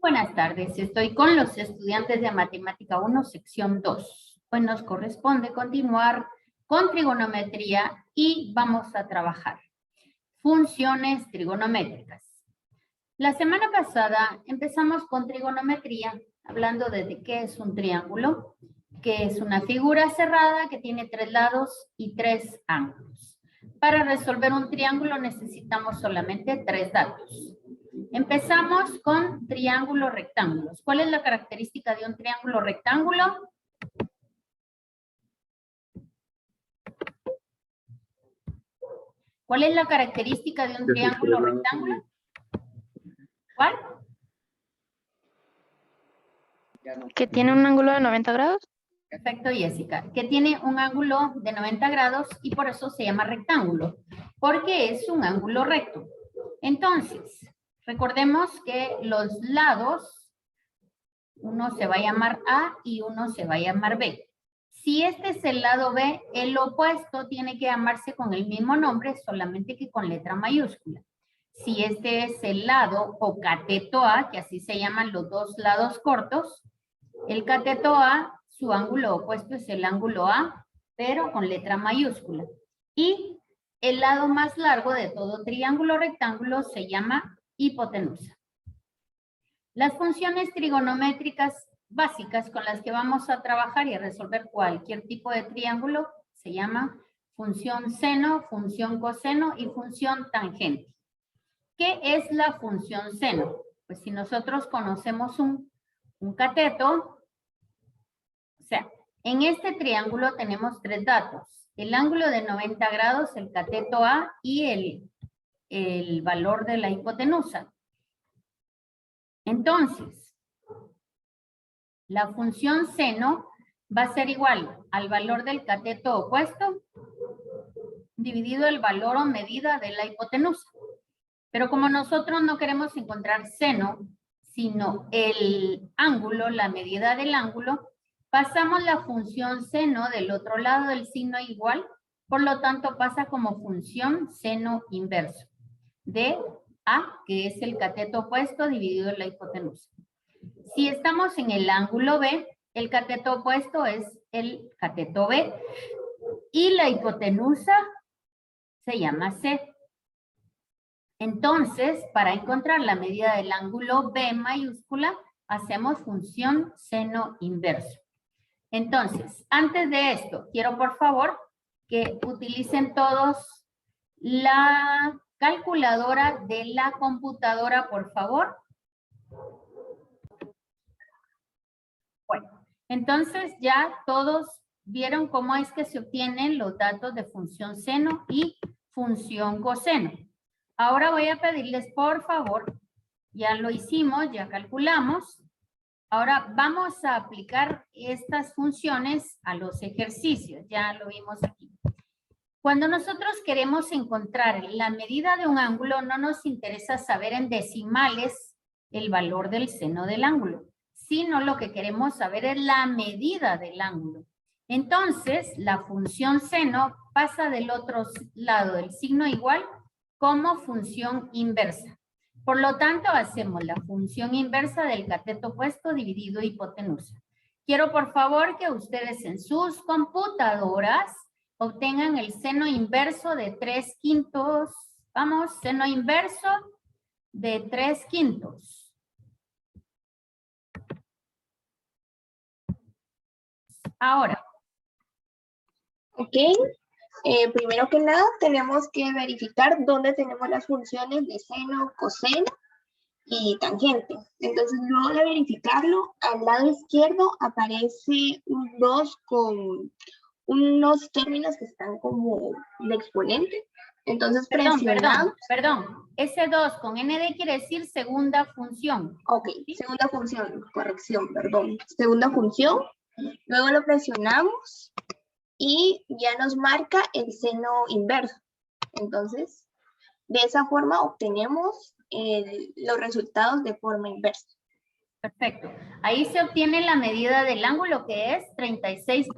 Buenas tardes, estoy con los estudiantes de Matemática 1, sección 2. Hoy nos corresponde continuar con trigonometría y vamos a trabajar funciones trigonométricas. La semana pasada empezamos con trigonometría, hablando de qué es un triángulo, que es una figura cerrada que tiene 3 lados y 3 ángulos. Para resolver un triángulo necesitamos solamente 3 datos. Empezamos con triángulos rectángulos. ¿Cuál es la característica de un triángulo rectángulo? ¿Cuál es la característica de un triángulo rectángulo? ¿Cuál? Que tiene un ángulo de 90 grados. Perfecto, Jessica. Que tiene un ángulo de 90 grados y por eso se llama rectángulo, porque es un ángulo recto. Entonces, recordemos que los lados, uno se va a llamar A y uno se va a llamar B. Si este es el lado B, el opuesto tiene que llamarse con el mismo nombre, solamente que con letra mayúscula. Si este es el lado o cateto A, que así se llaman los dos lados cortos, el cateto A, su ángulo opuesto es el ángulo A, pero con letra mayúscula. Y el lado más largo de todo triángulo rectángulo se llama hipotenusa. Las funciones trigonométricas básicas con las que vamos a trabajar y a resolver cualquier tipo de triángulo se llaman función seno, función coseno y función tangente. ¿Qué es la función seno? Pues si nosotros conocemos un cateto, o sea, en este triángulo tenemos 3 datos. El ángulo de 90 grados, el cateto A y el valor de la hipotenusa. Entonces, la función seno va a ser igual al valor del cateto opuesto dividido el valor o medida de la hipotenusa. Pero como nosotros no queremos encontrar seno, sino el ángulo, la medida del ángulo, pasamos la función seno del otro lado del signo igual, por lo tanto pasa como función seno inverso de A, que es el cateto opuesto dividido en la hipotenusa. Si estamos en el ángulo B, el cateto opuesto es el cateto B y la hipotenusa se llama C. Entonces, para encontrar la medida del ángulo B mayúscula, hacemos función seno inverso. Entonces, antes de esto, quiero por favor que utilicen todos la calculadora de la computadora, por favor. Bueno, entonces ya todos vieron cómo es que se obtienen los datos de función seno y función coseno. Ahora voy a pedirles, por favor, ya lo hicimos, ya calculamos. Ahora vamos a aplicar estas funciones a los ejercicios. Ya lo vimos aquí. Cuando nosotros queremos encontrar la medida de un ángulo, no nos interesa saber en decimales el valor del seno del ángulo, sino lo que queremos saber es la medida del ángulo. Entonces, la función seno pasa del otro lado del signo igual como función inversa. Por lo tanto, hacemos la función inversa del cateto opuesto dividido hipotenusa. Quiero por favor que ustedes en sus computadoras obtengan el seno inverso de 3/5. Vamos, seno inverso de 3/5. Ahora. Ok. Primero que nada, tenemos que verificar dónde tenemos las funciones de seno, coseno y tangente. Entonces, luego de verificarlo, al lado izquierdo aparece un 2 con unos términos que están como de exponente. Entonces, presionamos. Perdón. Ese 2 con ND quiere decir segunda función. Ok, ¿sí? Segunda función, corrección, perdón. Segunda función. Luego lo presionamos y ya nos marca el seno inverso. Entonces, de esa forma obtenemos los resultados de forma inversa. Perfecto. Ahí se obtiene la medida del ángulo que es 36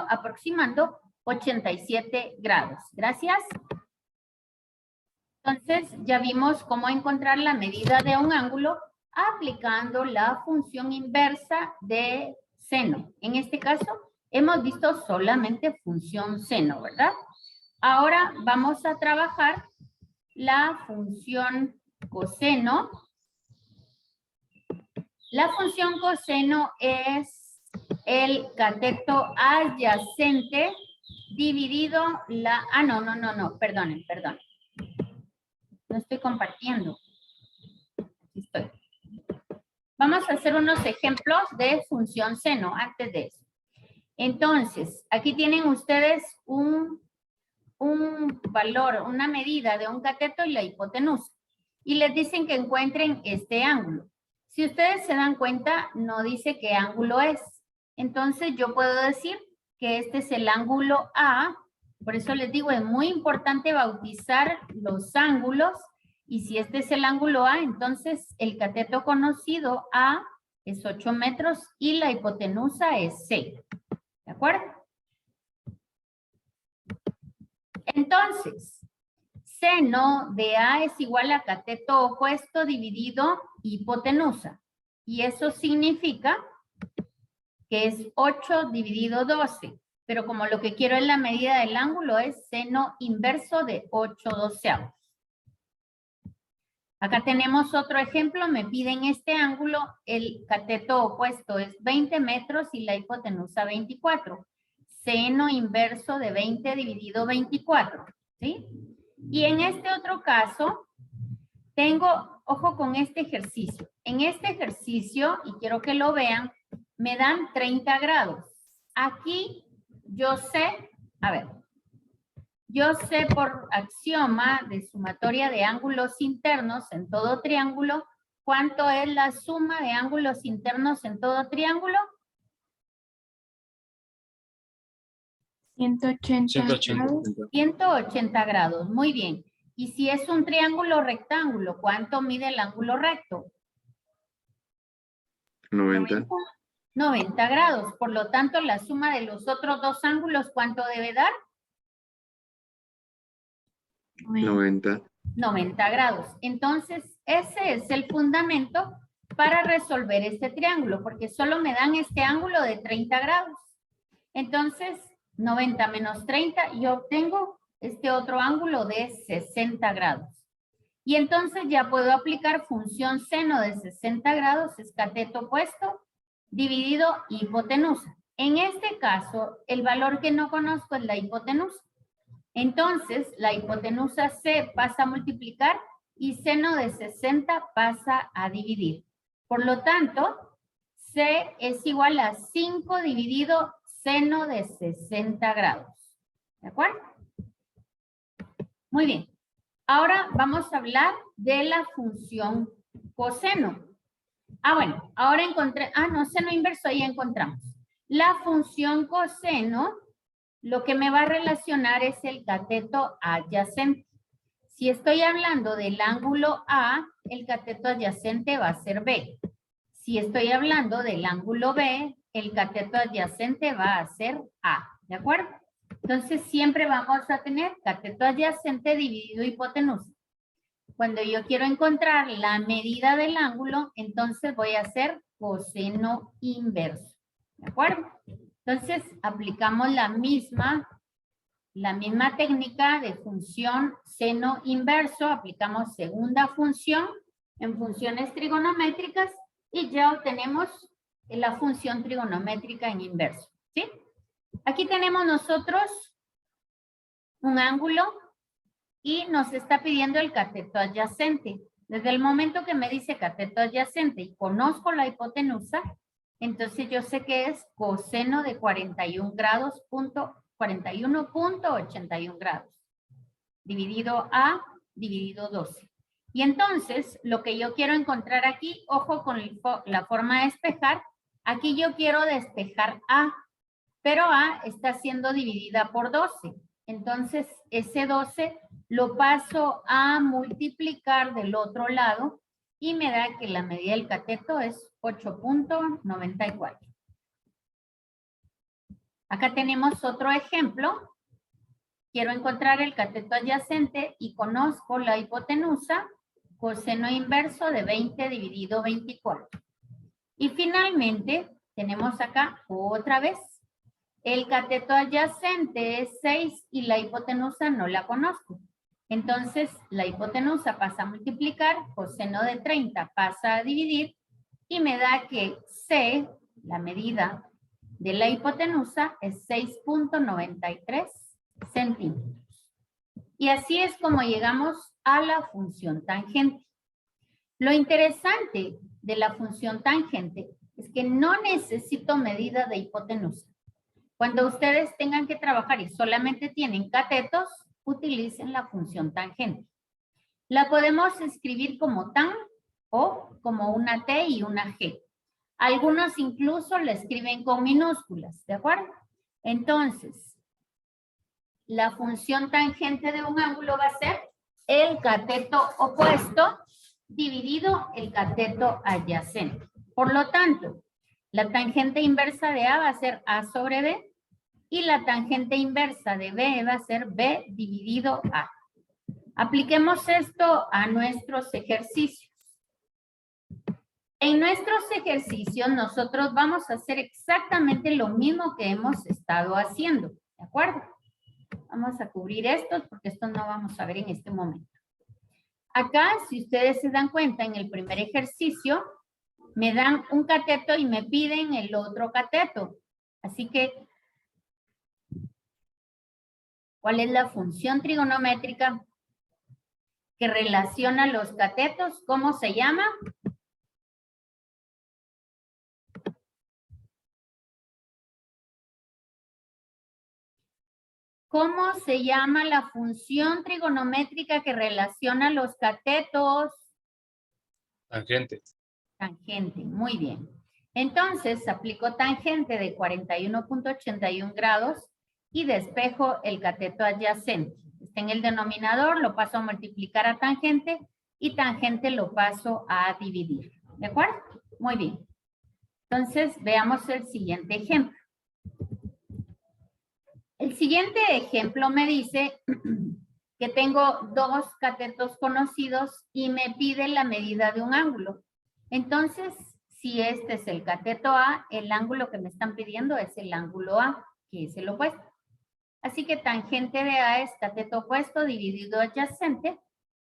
aproximando 87 grados. Gracias. Entonces, ya vimos cómo encontrar la medida de un ángulo aplicando la función inversa de seno. En este caso, hemos visto solamente función seno, ¿verdad? Ahora vamos a trabajar la función coseno. La función coseno es el cateto adyacente dividido la... Ah, no, perdonen. No estoy compartiendo. Aquí estoy. Vamos a hacer unos ejemplos de función seno antes de eso. Entonces, aquí tienen ustedes un valor, una medida de un cateto y la hipotenusa. Y les dicen que encuentren este ángulo. Si ustedes se dan cuenta, no dice qué ángulo es. Entonces, yo puedo decir que este es el ángulo A. Por eso les digo, es muy importante bautizar los ángulos. Y si este es el ángulo A, entonces el cateto conocido A es 8 metros y la hipotenusa es 6. ¿De acuerdo? Entonces, seno de A es igual a cateto opuesto dividido hipotenusa. Y eso significa que es 8 dividido 12. Pero como lo que quiero es la medida del ángulo, es seno inverso de 8/12. Acá tenemos otro ejemplo, me piden este ángulo, el cateto opuesto es 20 metros y la hipotenusa 24. Seno inverso de 20 dividido 24, ¿sí? Y en este otro caso, tengo, ojo con este ejercicio. En este ejercicio, y quiero que lo vean, me dan 30 grados. Aquí yo sé, a ver, yo sé por axioma de sumatoria de ángulos internos en todo triángulo, ¿cuánto es la suma de ángulos internos en todo triángulo? 180 grados, muy bien. Y si es un triángulo rectángulo, ¿cuánto mide el ángulo recto? 90 grados. Por lo tanto, la suma de los otros dos ángulos, ¿cuánto debe dar? 90 grados. Entonces, ese es el fundamento para resolver este triángulo, porque solo me dan este ángulo de 30 grados. Entonces, 90 menos 30, yo obtengo este otro ángulo de 60 grados. Y entonces ya puedo aplicar función seno de 60 grados, es cateto opuesto, dividido hipotenusa. En este caso, el valor que no conozco es la hipotenusa. Entonces, la hipotenusa C pasa a multiplicar y seno de 60 pasa a dividir. Por lo tanto, C es igual a 5 dividido seno de 60 grados. ¿De acuerdo? Muy bien. Ahora vamos a hablar de la función coseno. Bueno, ahora encontré, no, seno inverso, ahí encontramos. La función coseno, lo que me va a relacionar es el cateto adyacente. Si estoy hablando del ángulo A, el cateto adyacente va a ser B. Si estoy hablando del ángulo B, el cateto adyacente va a ser A. ¿De acuerdo? Entonces, siempre vamos a tener cateto adyacente dividido hipotenusa. Cuando yo quiero encontrar la medida del ángulo, entonces voy a hacer coseno inverso. ¿De acuerdo? Entonces, aplicamos la misma técnica de función seno inverso. Aplicamos segunda función en funciones trigonométricas y ya obtenemos la función trigonométrica en inverso. ¿Sí? Aquí tenemos nosotros un ángulo y nos está pidiendo el cateto adyacente. Desde el momento que me dice cateto adyacente y conozco la hipotenusa, entonces yo sé que es coseno de 41 grados, 41.81 grados, dividido A, dividido 12. Y entonces, lo que yo quiero encontrar aquí, ojo con la forma de despejar, aquí yo quiero despejar A, pero A está siendo dividida por 12. Entonces, ese 12 lo paso a multiplicar del otro lado y me da que la medida del cateto es 8.94. Acá tenemos otro ejemplo. Quiero encontrar el cateto adyacente y conozco la hipotenusa. coseno inverso de 20 dividido 24. Y finalmente, tenemos acá otra vez. El cateto adyacente es 6 y la hipotenusa no la conozco. Entonces, la hipotenusa pasa a multiplicar, coseno de 30 pasa a dividir y me da que C, la medida de la hipotenusa, es 6.93 centímetros. Y así es como llegamos a la función tangente. Lo interesante de la función tangente es que no necesito medida de hipotenusa. Cuando ustedes tengan que trabajar y solamente tienen catetos, utilicen la función tangente. La podemos escribir como tan o como una T y una G. Algunos incluso la escriben con minúsculas, ¿de acuerdo? Entonces, la función tangente de un ángulo va a ser el cateto opuesto dividido el cateto adyacente. Por lo tanto, la tangente inversa de A va a ser A sobre B y la tangente inversa de B va a ser B dividido A. Apliquemos esto a nuestros ejercicios. En nuestros ejercicios nosotros vamos a hacer exactamente lo mismo que hemos estado haciendo, ¿de acuerdo? Vamos a cubrir estos porque estos no vamos a ver en este momento. Acá, si ustedes se dan cuenta, en el primer ejercicio, me dan un cateto y me piden el otro cateto. Así que, ¿cuál es la función trigonométrica que relaciona los catetos? ¿Cómo se llama? ¿Cómo se llama la función trigonométrica que relaciona los catetos? Tangente. Tangente, muy bien. Entonces, aplico tangente de 41.81 grados y despejo el cateto adyacente. Está en el denominador, lo paso a multiplicar a tangente y tangente lo paso a dividir. ¿De acuerdo? Muy bien. Entonces, veamos el siguiente ejemplo. El siguiente ejemplo me dice que tengo dos catetos conocidos y me pide la medida de un ángulo. Entonces, si este es el cateto A, el ángulo que me están pidiendo es el ángulo A, que es el opuesto. Así que tangente de A es cateto opuesto dividido adyacente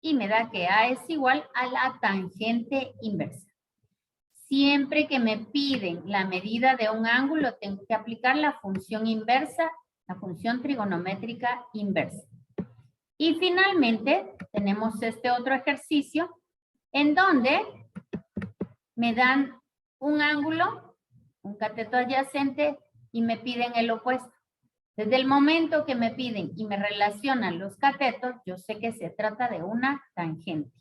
y me da que A es igual a la tangente inversa. Siempre que me piden la medida de un ángulo, tengo que aplicar la función inversa, la función trigonométrica inversa. Y finalmente, tenemos este otro ejercicio en donde me dan un ángulo, un cateto adyacente y me piden el opuesto. Desde el momento que me piden y me relacionan los catetos, yo sé que se trata de una tangente.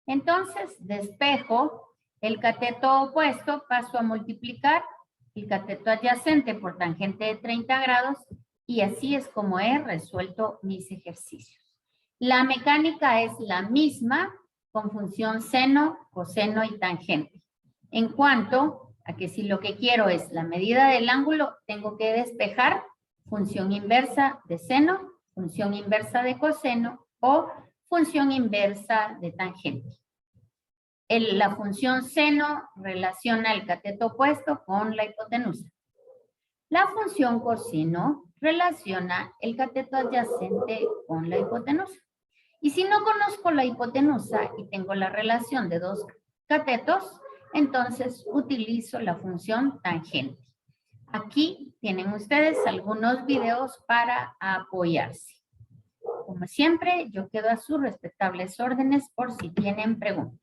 Entonces, despejo el cateto opuesto, paso a multiplicar el cateto adyacente por tangente de 30 grados y así es como he resuelto mis ejercicios. La mecánica es la misma con función seno, coseno y tangente. En cuanto a que si lo que quiero es la medida del ángulo, tengo que despejar función inversa de seno, función inversa de coseno o función inversa de tangente. La función seno relaciona el cateto opuesto con la hipotenusa. La función coseno relaciona el cateto adyacente con la hipotenusa. Y si no conozco la hipotenusa y tengo la relación de dos catetos, entonces utilizo la función tangente. Aquí tienen ustedes algunos videos para apoyarse. Como siempre, yo quedo a sus respetables órdenes por si tienen preguntas.